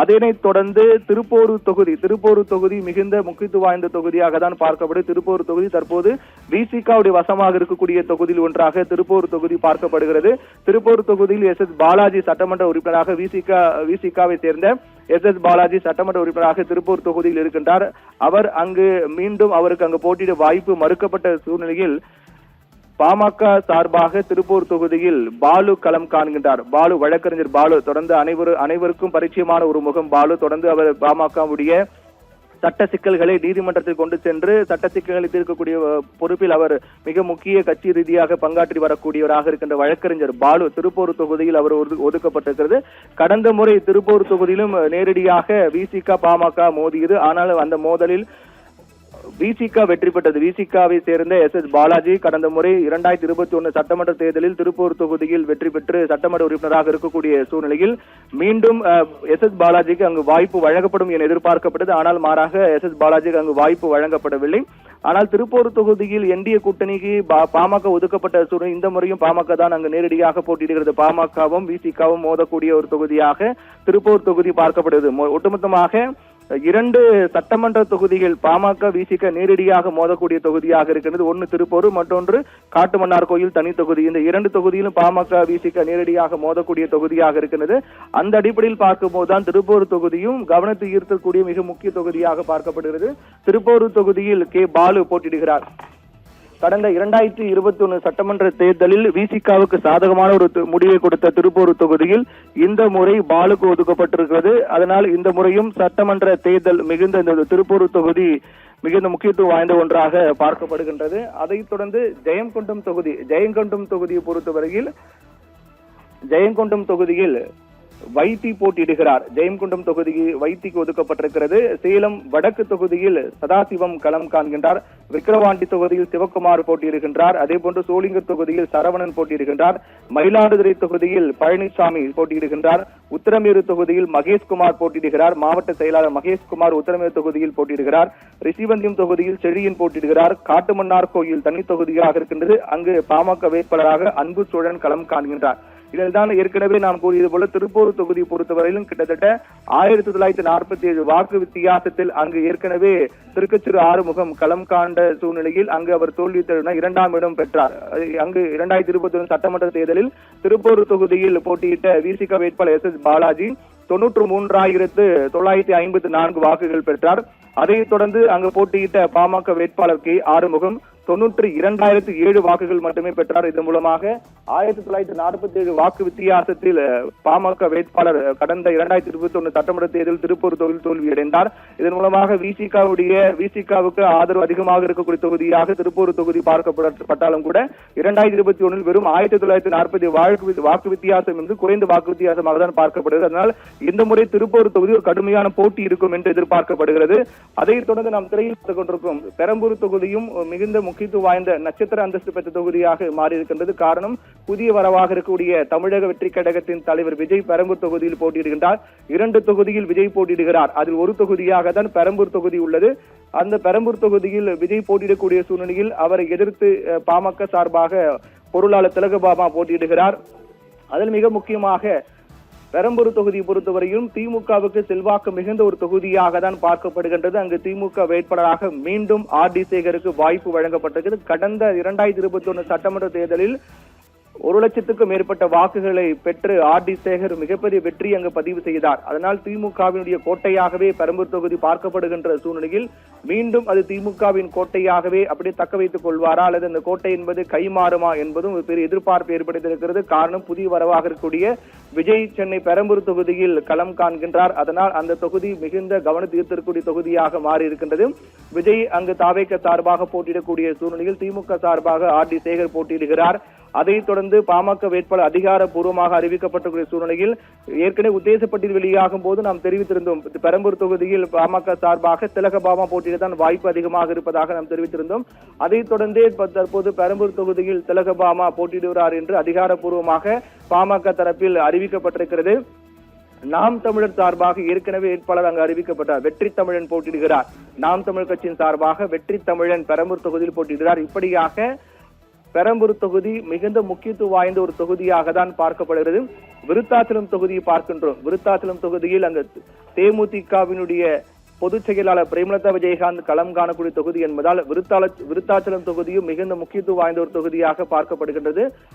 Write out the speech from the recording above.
அதனைத் தொடர்ந்து திருப்போரூர் தொகுதி மிகுந்த முக்கியத்துவம் வாய்ந்த தொகுதியாக தான் பார்க்கப்படுது. திருப்போரூர் தொகுதி தற்போது விசிகாவுடைய வசமாக இருக்கக்கூடிய தொகுதியில் ஒன்றாக திருப்போரூர் தொகுதி பார்க்கப்படுகிறது. திருப்போரூர் தொகுதியில் எஸ் பாலாஜி சட்டமன்ற உறுப்பினராக விசிகாவை சேர்ந்த எஸ் பாலாஜி சட்டமன்ற உறுப்பினராக திருப்பூர் தொகுதியில் இருக்கின்றார். அவர் அங்கு மீண்டும் அவருக்கு அங்கு போட்டியிட வாய்ப்பு மறுக்கப்பட்ட சூழ்நிலையில் பாமக சார்பாக திருப்பூர் தொகுதியில் பாலு களம் காண்கின்றார். பாலு வழக்கறிஞர் பாலு தொடர்ந்து அனைவருக்கும் பரிச்சயமான ஒரு முகம் பாலு. தொடர்ந்து அவர் பாமகவுடைய சட்ட சிக்கல்களை நீதிமன்றத்தில் கொண்டு சென்று சட்ட சிக்கல்களை தீர்க்கக்கூடிய பொறுப்பில் அவர் மிக முக்கிய கட்சி ரீதியாக பங்காற்றி வரக்கூடியவராக இருக்கின்ற வழக்கறிஞர் பாலு திருப்பூர் தொகுதியில் அவர் ஒதுக்கப்பட்டிருக்கிறது. கடந்த முறை திருப்பூர் தொகுதியிலும் நேரடியாக விசிக பாமக மோதியது. ஆனால் அந்த மோதலில் விசிக வெற்றி பெற்றது. விசிகாவை சேர்ந்த எஸ் பாலாஜி கடந்த முறை 2021 சட்டமன்ற தேர்தலில் திருப்பூர் தொகுதியில் வெற்றி பெற்று சட்டமன்ற உறுப்பினராக இருக்கக்கூடிய சூழ்நிலையில் மீண்டும் எஸ் பாலாஜிக்கு அங்கு வாய்ப்பு வழங்கப்படும் என எதிர்பார்க்கப்பட்டது. ஆனால் மாறாக எஸ் பாலாஜிக்கு அங்கு வாய்ப்பு வழங்கப்படவில்லை. ஆனால் திருப்பூர் தொகுதியில் என்டிஏ கூட்டணிக்கு பாமக ஒதுக்கப்பட்ட சூழ்நிலை இந்த முறையும் பாமக தான் அங்கு நேரடியாக போட்டியிடுகிறது. பாமகவும் விசிகாவும் மோதக்கூடிய ஒரு தொகுதியாக திருப்பூர் தொகுதி பார்க்கப்படுகிறது. ஒட்டுமொத்தமாக 2 சட்டமன்ற தொகுதிகள் பாமக விசிக நேரடியாக மோதக்கூடிய தொகுதியாக இருக்கிறது. ஒன்று திருப்பூர், மற்றொன்று காட்டுமன்னார் கோயில் தனி தொகுதி. இந்த 2 தொகுதியிலும் பாமக விசிக நேரடியாக மோதக்கூடிய தொகுதியாக இருக்கிறது. அந்த அடிப்படையில் பார்க்கும்போதுதான் திருப்பூர் தொகுதியும் கவனத்தை ஈர்க்கக்கூடிய மிக முக்கிய தொகுதியாக பார்க்கப்படுகிறது. திருப்பூர் தொகுதியில் கே பாலு போட்டியிடுகிறார். கடந்த 2021 சட்டமன்ற தேர்தலில் விசிகாவுக்கு சாதகமான ஒரு முடிவை கொடுத்த திருப்பூர் தொகுதியில் இந்த முறை பாலுக்கு ஒதுக்கப்பட்டிருக்கிறது. அதனால் இந்த முறையும் சட்டமன்ற தேர்தல் மிகுந்த இந்த திருப்பூர் தொகுதி மிகுந்த முக்கியத்துவம் வாய்ந்த ஒன்றாக பார்க்கப்படுகின்றது. அதைத் தொடர்ந்து ஜெயங்கொண்டம் தொகுதியை பொறுத்தவரையில் ஜெயங்கொண்டம் தொகுதியில் வைத்தி போட்டியிடுகிறார். ஜெயங்கொண்டம் தொகுதிக்கு வைத்திக்கு ஒதுக்கப்பட்டிருக்கிறது. சேலம் வடக்கு தொகுதியில் சதாசிவம் களம் காண்கின்றார். விக்கிரவாண்டி தொகுதியில் சிவக்குமார் போட்டியிடுகின்றார். அதே போன்று சோளிங்கர் தொகுதியில் சரவணன் போட்டியிடுகின்றார். மயிலாடுதுறை தொகுதியில் பழனிசாமி போட்டியிடுகின்றார். உத்தரமேரு தொகுதியில் மகேஷ்குமார் போட்டியிடுகிறார். மாவட்ட செயலாளர் மகேஷ்குமார் உத்தரமேரு தொகுதியில் போட்டியிடுகிறார். ரிஷிவந்தியம் தொகுதியில் செழியன் போட்டியிடுகிறார். காட்டுமன்னார் கோயில் தனி தொகுதியாக இருக்கின்றது. அங்கு பாமக வேட்பாளராக அன்பு சோழன் களம் காண்கின்றார். இதில்தான் ஏற்கனவே நாம் கூறியது போல திருப்பூர் தொகுதியை பொறுத்தவரையிலும் கிட்டத்தட்ட 1947 வாக்கு வித்தியாசத்தில் அங்கு ஏற்கனவே திருக்கச்சிறு ஆறுமுகம் களம் காண்ட சூழ்நிலையில் அங்கு அவர் தோல்வி 2ஆம் இடம் பெற்றார். அங்கு 2021 சட்டமன்ற தேர்தலில் திருப்பூர் தொகுதியில் போட்டியிட்ட விசிக வேட்பாளர் எஸ் பாலாஜி 93,954 வாக்குகள் பெற்றார். அதைத் தொடர்ந்து அங்கு போட்டியிட்ட பாமக வேட்பாளர் கே ஆறுமுகம் 92,007 வாக்குகள் மட்டுமே பெற்றார். இதன் மூலமாக 1947 வாக்கு வித்தியாசத்தில் பாமக வேட்பாளர் கடந்த 2021 சட்டமன்ற தேர்தலில் திருப்பூர் தொகுதியில் தோல்வியடைந்தார். இதன் மூலமாக விசிகாவுக்கு ஆதரவு அதிகமாக இருக்கக்கூடிய தொகுதியாக திருப்பூர் தொகுதி பார்க்கப்பட்டாலும் கூட 2021 வெறும் 1940 வாக்கு வித்தியாசம் என்று குறைந்த வாக்கு வித்தியாசமாக தான் பார்க்கப்படுகிறது. அதனால் இந்த முறை திருப்பூர் தொகுதி ஒரு கடுமையான போட்டி இருக்கும் என்று எதிர்பார்க்கப்படுகிறது. அதைத் தொடர்ந்து நாம் திரையில் பார்த்துக் கொண்டிருக்கும் பெரம்பூர் தொகுதியும் மிகுந்த முக்கியத்துவம் வாய்ந்த நட்சத்திர அந்தஸ்து பெற்ற தொகுதியாக மாறி இருக்கின்றது. காரணம், புதிய வரவாக இருக்கக்கூடிய தமிழக வெற்றி கழகத்தின் தலைவர் விஜய் பெரம்பூர் தொகுதியில் போட்டியிடுகின்றார். 2 தொகுதியில் விஜய் போட்டியிடுகிறார். அதில் ஒரு தொகுதியாக தான் பெரம்பூர் தொகுதி உள்ளது. அந்த பெரம்பூர் தொகுதியில் விஜய் போட்டியிடக்கூடிய சூழ்நிலையில் அவரை எதிர்த்து பாமக சார்பாக பொருளாளர் திலகபாமா போட்டியிடுகிறார். அதில் மிக முக்கியமாக பெரம்பூர் தொகுதியை பொறுத்தவரையும் திமுகவுக்கு செல்வாக்கு மிகுந்த ஒரு தொகுதியாக தான் பார்க்கப்படுகின்றது. அங்கு திமுக வேட்பாளராக மீண்டும் ஆர்.டி. சேகருக்கு வாய்ப்பு வழங்கப்பட்டிருக்கிறது. கடந்த 2021 சட்டமன்ற தேர்தலில் 1 லட்சத்துக்கும் மேற்பட்ட வாக்குகளை பெற்று ஆர்.டி. சேகர் மிகப்பெரிய வெற்றி அங்கு பதிவு செய்தார். அதனால் திமுகவினுடைய கோட்டையாகவே பெரம்பூர் தொகுதி பார்க்கப்படுகின்ற சூழ்நிலையில் மீண்டும் அது திமுகவின் கோட்டையாகவே அப்படியே தக்க வைத்துக் கொள்வாரா அல்லது அந்த கோட்டை என்பது கைமாறுமா என்பதும் ஒரு பெரிய எதிர்பார்ப்பு ஏற்படுத்தியிருக்கிறது. காரணம், புதிய வரவாக இருக்கக்கூடிய விஜய் சென்னை பெரம்பூர் தொகுதியில் களம் காண்கின்றார். அதனால் அந்த தொகுதி மிகுந்த கவனத்தை ஈர்த்திருக்கக்கூடிய தொகுதியாக மாறி இருக்கின்றது. விஜய் அங்கு தாவேக சார்பாக போட்டியிடக்கூடிய சூழ்நிலையில் திமுக சார்பாக ஆர்.டி. சேகர் போட்டியிடுகிறார். அதைத் தொடர்ந்து பாமக வேட்பாளர் அதிகாரப்பூர்வமாக அறிவிக்கப்பட்டிருக்கிற சூழ்நிலையில் ஏற்கனவே உத்தேசப்பட்டியல் வெளியாகும் போது நாம் தெரிவித்திருந்தோம், பெரம்பூர் தொகுதியில் பாமக சார்பாக திலகபாமா போட்டியிடத்தான் வாய்ப்பு அதிகமாக இருப்பதாக நாம் தெரிவித்திருந்தோம். அதைத் தொடர்ந்தே தற்போது பெரம்பூர் தொகுதியில் திலகபாமா போட்டியிடுகிறார் என்று அதிகாரப்பூர்வமாக பாமக தரப்பில் அறிவிக்கப்பட்டிருக்கிறது. நாம் தமிழர் சார்பாக ஏற்கனவே வேட்பாளர் அங்கு அறிவிக்கப்பட்டார். வெற்றி தமிழன் போட்டியிடுகிறார். நாம் தமிழர் கட்சியின் சார்பாக வெற்றி தமிழன் பெரம்பூர் தொகுதியில் போட்டியிடுகிறார். இப்படியாக பெரம்பூர் தொகுதி மிகுந்த முக்கியத்துவம் வாய்ந்த ஒரு தொகுதியாக தான் பார்க்கப்படுகிறது. விருத்தாச்சலம் தொகுதியை பார்க்கின்றோம். விருத்தாச்சலம் தொகுதியில் அங்கு தேமுதிகவினுடைய பொதுச் செயலாளர் பிரேமலதா விஜயகாந்த் களம் காணக்கூடிய தொகுதி என்பதால் விருத்தாச்சலம் தொகுதியும் மிகுந்த முக்கியத்துவம் வாய்ந்த ஒரு தொகுதியாக பார்க்கப்படுகின்றது.